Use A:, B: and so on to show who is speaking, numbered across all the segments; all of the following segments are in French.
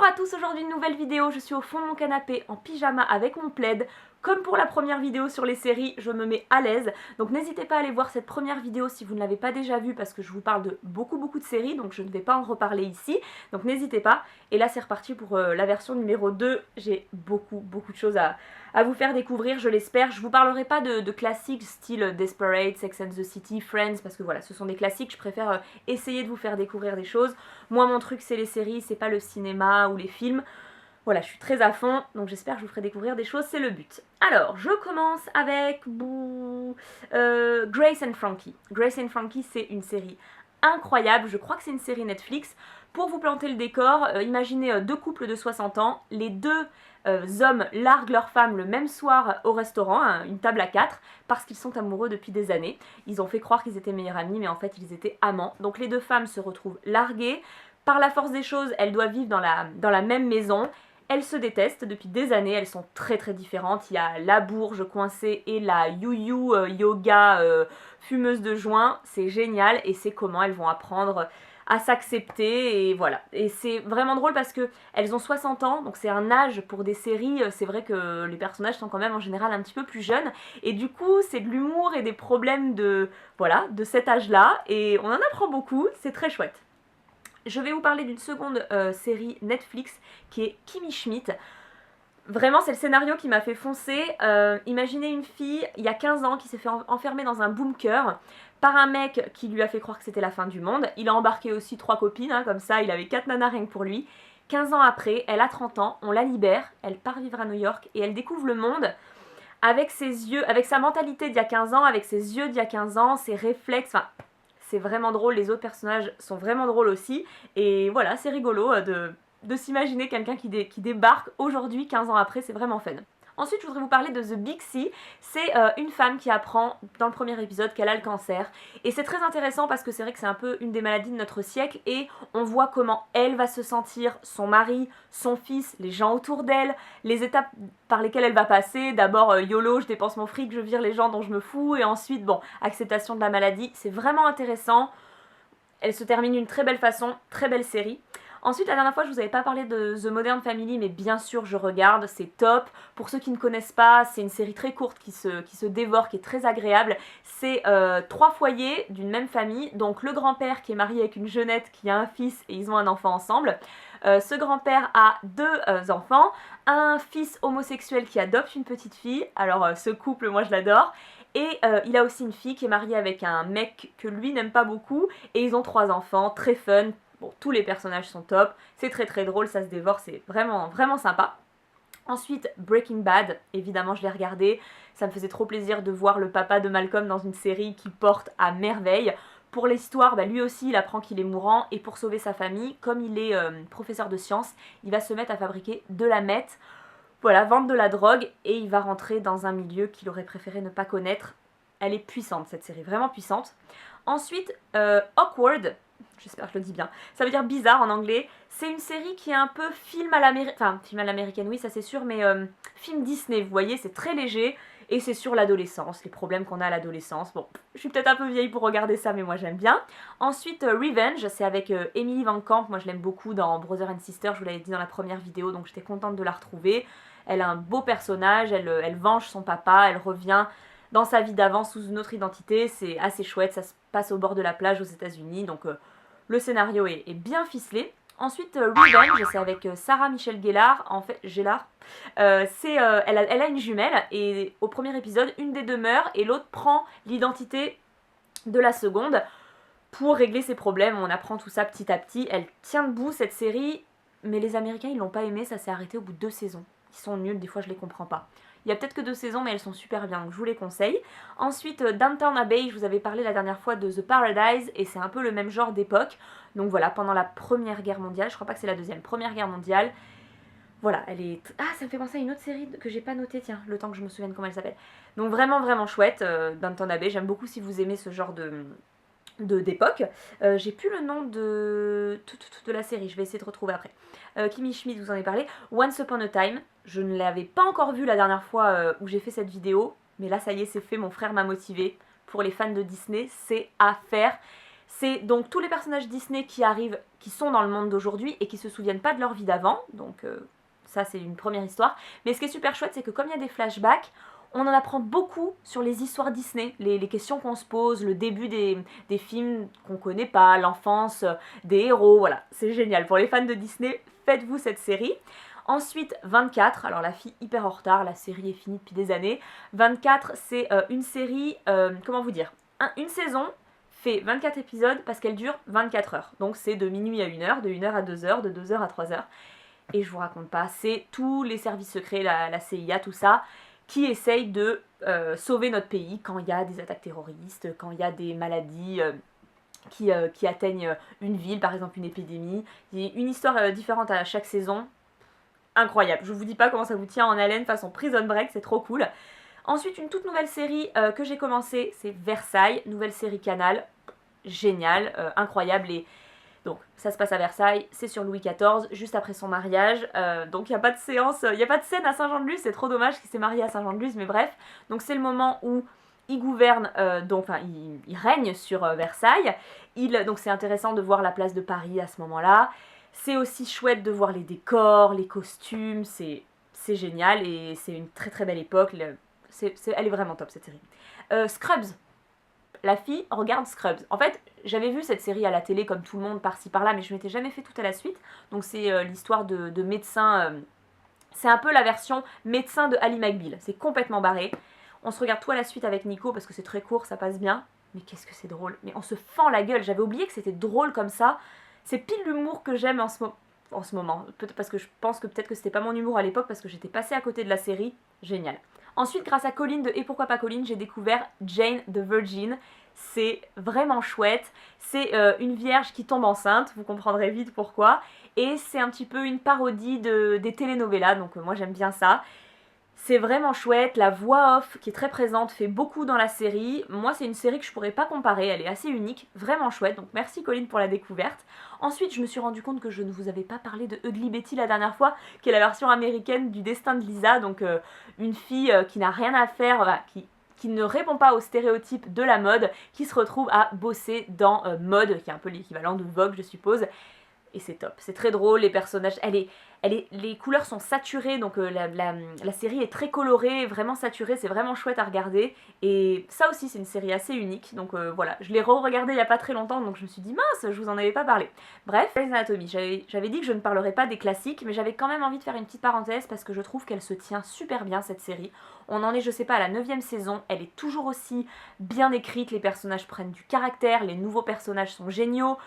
A: Bonjour à tous, aujourd'hui une nouvelle vidéo, je suis au fond de mon canapé en pyjama avec mon plaid. Comme pour la première vidéo sur les séries, je me mets à l'aise, donc n'hésitez pas à aller voir cette première vidéo si vous ne l'avez pas déjà vue parce que je vous parle de beaucoup de séries, donc je ne vais pas en reparler ici, donc n'hésitez pas. Et là c'est reparti pour la version numéro 2, j'ai beaucoup de choses à vous faire découvrir, je l'espère. Je vous parlerai pas de classiques style Desperate, Sex and the City, Friends, parce que voilà, ce sont des classiques, je préfère essayer de vous faire découvrir des choses. Moi mon truc c'est les séries, c'est pas le cinéma ou les films. Voilà, je suis très à fond, donc j'espère que je vous ferai découvrir des choses, c'est le but. Alors, je commence avec Grace and Frankie. Grace and Frankie, c'est une série incroyable, je crois que c'est une série Netflix. Pour vous planter le décor, imaginez deux couples de 60 ans, les deux hommes larguent leur femme le même soir au restaurant, une table à 4, parce qu'ils sont amoureux depuis des années. Ils ont fait croire qu'ils étaient meilleurs amis, mais en fait ils étaient amants. Donc les deux femmes se retrouvent larguées. Par la force des choses, elles doivent vivre dans la même maison. Elles se détestent depuis des années, elles sont très différentes. Il y a la bourge coincée et la yoga fumeuse de joint. C'est génial et c'est comment elles vont apprendre à s'accepter et voilà. Et c'est vraiment drôle parce que elles ont 60 ans, donc c'est un âge pour des séries, c'est vrai que les personnages sont quand même en général un petit peu plus jeunes. Et du coup, c'est de l'humour et des problèmes de cet âge-là. Et on en apprend beaucoup, c'est très chouette. Je vais vous parler d'une seconde série Netflix qui est Kimmy Schmidt. Vraiment, c'est le scénario qui m'a fait foncer. Imaginez une fille, il y a 15 ans, qui s'est fait enfermer dans un bunker par un mec qui lui a fait croire que c'était la fin du monde. Il a embarqué aussi 3 copines, comme ça, il avait 4 nanas rien que pour lui. 15 ans après, elle a 30 ans, on la libère, elle part vivre à New York et elle découvre le monde avec ses yeux, avec sa mentalité d'il y a 15 ans, avec ses yeux d'il y a 15 ans, ses réflexes, enfin... C'est vraiment drôle, les autres personnages sont vraiment drôles aussi. Et voilà, c'est rigolo de s'imaginer quelqu'un qui débarque aujourd'hui, 15 ans après, c'est vraiment fun. Ensuite, je voudrais vous parler de The Big C. C'est une femme qui apprend dans le premier épisode qu'elle a le cancer. Et c'est très intéressant parce que c'est vrai que c'est un peu une des maladies de notre siècle. Et on voit comment elle va se sentir, son mari, son fils, les gens autour d'elle, les étapes par lesquelles elle va passer. D'abord, YOLO, je dépense mon fric, je vire les gens dont je me fous. Et ensuite, bon, acceptation de la maladie. C'est vraiment intéressant. Elle se termine d'une très belle façon, très belle série. Ensuite, la dernière fois, je vous avais pas parlé de The Modern Family, mais bien sûr, je regarde, c'est top. Pour ceux qui ne connaissent pas, c'est une série très courte qui se dévore, qui est très agréable. C'est 3 foyers d'une même famille, donc le grand-père qui est marié avec une jeunette qui a un fils et ils ont un enfant ensemble. Ce grand-père a 2 enfants, un fils homosexuel qui adopte une petite fille, alors ce couple, moi je l'adore. Et il a aussi une fille qui est mariée avec un mec que lui n'aime pas beaucoup, et ils ont 3 enfants, très fun. Bon, tous les personnages sont top, c'est très drôle, ça se dévore, c'est vraiment sympa. Ensuite, Breaking Bad, évidemment je l'ai regardé, ça me faisait trop plaisir de voir le papa de Malcolm dans une série qui porte à merveille. Pour l'histoire, lui aussi il apprend qu'il est mourant et pour sauver sa famille, comme il est professeur de sciences, il va se mettre à fabriquer de la meth, voilà, vendre de la drogue et il va rentrer dans un milieu qu'il aurait préféré ne pas connaître. Elle est puissante cette série, vraiment puissante. Ensuite, Awkward, j'espère que je le dis bien, ça veut dire bizarre en anglais. C'est une série qui est un peu film à l'américaine, enfin film à l'américaine oui ça c'est sûr, mais film Disney, vous voyez, c'est très léger. Et c'est sur l'adolescence, les problèmes qu'on a à l'adolescence. Bon, je suis peut-être un peu vieille pour regarder ça, mais moi j'aime bien. Ensuite, Revenge, c'est avec Emily Van Camp. Moi je l'aime beaucoup dans Brother and Sister, je vous l'avais dit dans la première vidéo, donc j'étais contente de la retrouver. Elle a un beau personnage, elle venge son papa, elle revient dans sa vie d'avant sous une autre identité. C'est assez chouette, ça se passe au bord de la plage aux États-Unis, donc le scénario est bien ficelé. Ensuite, Revenge, c'est avec Sarah Michelle Gellar, en fait, elle a une jumelle, et au premier épisode, une des deux meurt, et l'autre prend l'identité de la seconde pour régler ses problèmes. On apprend tout ça petit à petit, elle tient debout cette série, mais les Américains, ils l'ont pas aimé, ça s'est arrêté au bout de 2 saisons. Ils sont nuls, des fois je les comprends pas. Il y a peut-être que 2 saisons, mais elles sont super bien, donc je vous les conseille. Ensuite, Downton Abbey, je vous avais parlé la dernière fois de The Paradise, et c'est un peu le même genre d'époque. Donc voilà, pendant la Première Guerre mondiale, je crois pas que c'est la deuxième, Première Guerre mondiale. Voilà, elle est... Ah, ça me fait penser à une autre série que j'ai pas notée, tiens, le temps que je me souvienne comment elle s'appelle. Donc vraiment chouette, Downton Abbey, j'aime beaucoup si vous aimez ce genre d'époque. J'ai plus le nom de la série, je vais essayer de retrouver après. Kimmy Schmidt, vous en ai parlé. Once Upon a Time, je ne l'avais pas encore vue la dernière fois où j'ai fait cette vidéo, mais là ça y est, c'est fait, mon frère m'a motivée. Pour les fans de Disney, c'est à faire. C'est donc tous les personnages Disney qui arrivent, qui sont dans le monde d'aujourd'hui et qui se souviennent pas de leur vie d'avant, donc ça c'est une première histoire. Mais ce qui est super chouette, c'est que comme il y a des flashbacks, on en apprend beaucoup sur les histoires Disney, les questions qu'on se pose, le début des films qu'on connaît pas, l'enfance des héros, voilà, c'est génial. Pour les fans de Disney, faites-vous cette série. Ensuite, 24, alors la fille hyper en retard, la série est finie depuis des années. 24, c'est une série, comment vous dire, une saison fait 24 épisodes parce qu'elle dure 24 heures. Donc c'est de minuit à 1h, de 1h à 2h, de 2h à 3h. Et je vous raconte pas, c'est tous les services secrets, la CIA, tout ça, qui essayent de sauver notre pays quand il y a des attaques terroristes, quand il y a des maladies qui atteignent une ville, par exemple une épidémie. Il y a une histoire différente à chaque saison. Incroyable, je vous dis pas comment ça vous tient en haleine façon Prison Break, c'est trop cool. Ensuite, une toute nouvelle série que j'ai commencé, c'est Versailles, nouvelle série Canal, géniale, incroyable. Et donc, ça se passe à Versailles, c'est sur Louis XIV, juste après son mariage. Donc, il n'y a pas de séance, il n'y a pas de scène à Saint-Jean-de-Luz, c'est trop dommage qu'il s'est marié à Saint-Jean-de-Luz, mais bref. Donc, c'est le moment où il gouverne, il règne sur Versailles. Donc, c'est intéressant de voir la place de Paris à ce moment-là. C'est aussi chouette de voir les décors, les costumes, c'est génial et c'est une très très belle époque. Elle est vraiment top cette série. Scrubs. La fille regarde Scrubs. En fait, j'avais vu cette série à la télé comme tout le monde par-ci par-là, mais je m'étais jamais fait tout à la suite. Donc c'est l'histoire de médecins. C'est un peu la version médecin de Ali McBeal. C'est complètement barré. On se regarde tout à la suite avec Nico parce que c'est très court, ça passe bien. Mais qu'est-ce que c'est drôle. Mais on se fend la gueule. J'avais oublié que c'était drôle comme ça. C'est pile l'humour que j'aime en ce moment. Peut-être parce que je pense que peut-être que c'était pas mon humour à l'époque parce que j'étais passée à côté de la série. Génial. Ensuite, grâce à Colline de Et pourquoi pas Colline, j'ai découvert Jane the Virgin. C'est vraiment chouette. C'est une vierge qui tombe enceinte, vous comprendrez vite pourquoi. Et c'est un petit peu une parodie des telenovelas, donc moi j'aime bien ça. C'est vraiment chouette, la voix off qui est très présente fait beaucoup dans la série. Moi c'est une série que je pourrais pas comparer, elle est assez unique, vraiment chouette, donc merci Colline pour la découverte. Ensuite je me suis rendu compte que je ne vous avais pas parlé de Ugly Betty la dernière fois, qui est la version américaine du destin de Lisa, donc une fille qui n'a rien à faire, qui ne répond pas aux stéréotypes de la mode, qui se retrouve à bosser dans mode, qui est un peu l'équivalent de Vogue je suppose. Et c'est top, c'est très drôle, les personnages, les couleurs sont saturées, donc la série est très colorée, vraiment saturée, c'est vraiment chouette à regarder. Et ça aussi c'est une série assez unique, donc voilà, je l'ai re-regardée il n'y a pas très longtemps, donc je me suis dit mince, je vous en avais pas parlé. Bref, Grey's Anatomy, j'avais dit que je ne parlerais pas des classiques, mais j'avais quand même envie de faire une petite parenthèse parce que je trouve qu'elle se tient super bien cette série. On en est, je sais pas, à la 9ème saison, elle est toujours aussi bien écrite, les personnages prennent du caractère, les nouveaux personnages sont géniaux.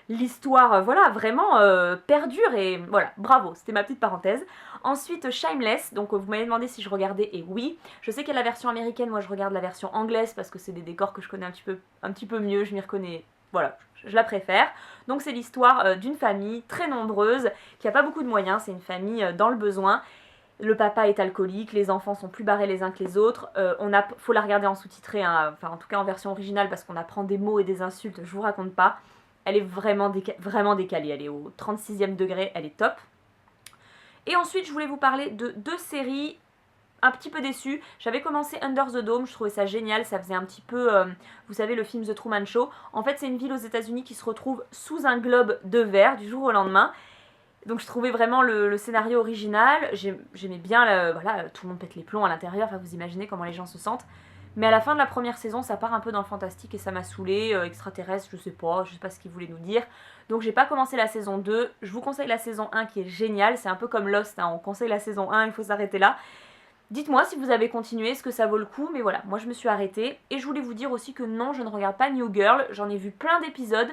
A: L'histoire, voilà, vraiment perdure et voilà, bravo, c'était ma petite parenthèse. Ensuite, Shameless, donc vous m'avez demandé si je regardais et oui, je sais qu'il y a la version américaine, moi je regarde la version anglaise parce que c'est des décors que je connais un petit peu mieux, je m'y reconnais, voilà, je la préfère. Donc c'est l'histoire d'une famille très nombreuse qui a pas beaucoup de moyens, c'est une famille dans le besoin. Le papa est alcoolique, les enfants sont plus barrés les uns que les autres. Faut la regarder en sous-titré, hein, enfin en tout cas en version originale parce qu'on apprend des mots et des insultes, je vous raconte pas. Elle est vraiment décalée, elle est au 36e degré, elle est top. Et ensuite, je voulais vous parler de 2 séries un petit peu déçues. J'avais commencé Under the Dome, je trouvais ça génial, ça faisait un petit peu, vous savez, le film The Truman Show. En fait, c'est une ville aux États-Unis qui se retrouve sous un globe de verre du jour au lendemain. Donc je trouvais vraiment le scénario original, j'aimais bien, voilà, tout le monde pète les plombs à l'intérieur, enfin vous imaginez comment les gens se sentent. Mais à la fin de la première saison, ça part un peu dans le fantastique et ça m'a saoulée. Extraterrestre, je sais pas ce qu'ils voulaient nous dire. Donc j'ai pas commencé la saison 2. Je vous conseille la saison 1 qui est géniale. C'est un peu comme Lost, hein. On conseille la saison 1, il faut s'arrêter là. Dites-moi si vous avez continué, est-ce que ça vaut le coup. Mais voilà, moi je me suis arrêtée. Et je voulais vous dire aussi que non, je ne regarde pas New Girl. J'en ai vu plein d'épisodes.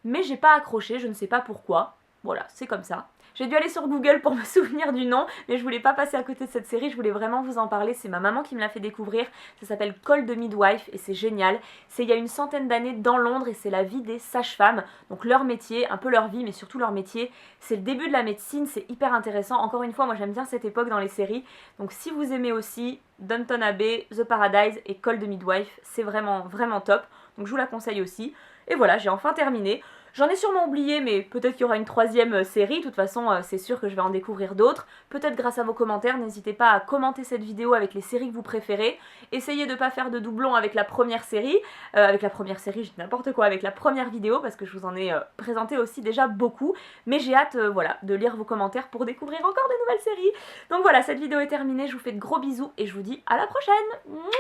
A: Mais j'ai pas accroché, je ne sais pas pourquoi. Voilà, c'est comme ça. J'ai dû aller sur Google pour me souvenir du nom, mais je voulais pas passer à côté de cette série, je voulais vraiment vous en parler. C'est ma maman qui me l'a fait découvrir, ça s'appelle Call the Midwife et c'est génial. C'est il y a une centaine d'années dans Londres et c'est la vie des sages-femmes, donc leur métier, un peu leur vie mais surtout leur métier. C'est le début de la médecine, c'est hyper intéressant. Encore une fois, moi j'aime bien cette époque dans les séries, donc si vous aimez aussi Downton Abbey, The Paradise et Call the Midwife, c'est vraiment vraiment top, donc je vous la conseille aussi. Et voilà, j'ai enfin terminé. J'en ai sûrement oublié, mais peut-être qu'il y aura une troisième série. De toute façon, c'est sûr que je vais en découvrir d'autres. Peut-être grâce à vos commentaires, n'hésitez pas à commenter cette vidéo avec les séries que vous préférez. Essayez de ne pas faire de doublons avec la première série. Je dis n'importe quoi, avec la première vidéo, parce que je vous en ai présenté aussi déjà beaucoup. Mais j'ai hâte, voilà, de lire vos commentaires pour découvrir encore de nouvelles séries. Donc voilà, cette vidéo est terminée. Je vous fais de gros bisous et je vous dis à la prochaine.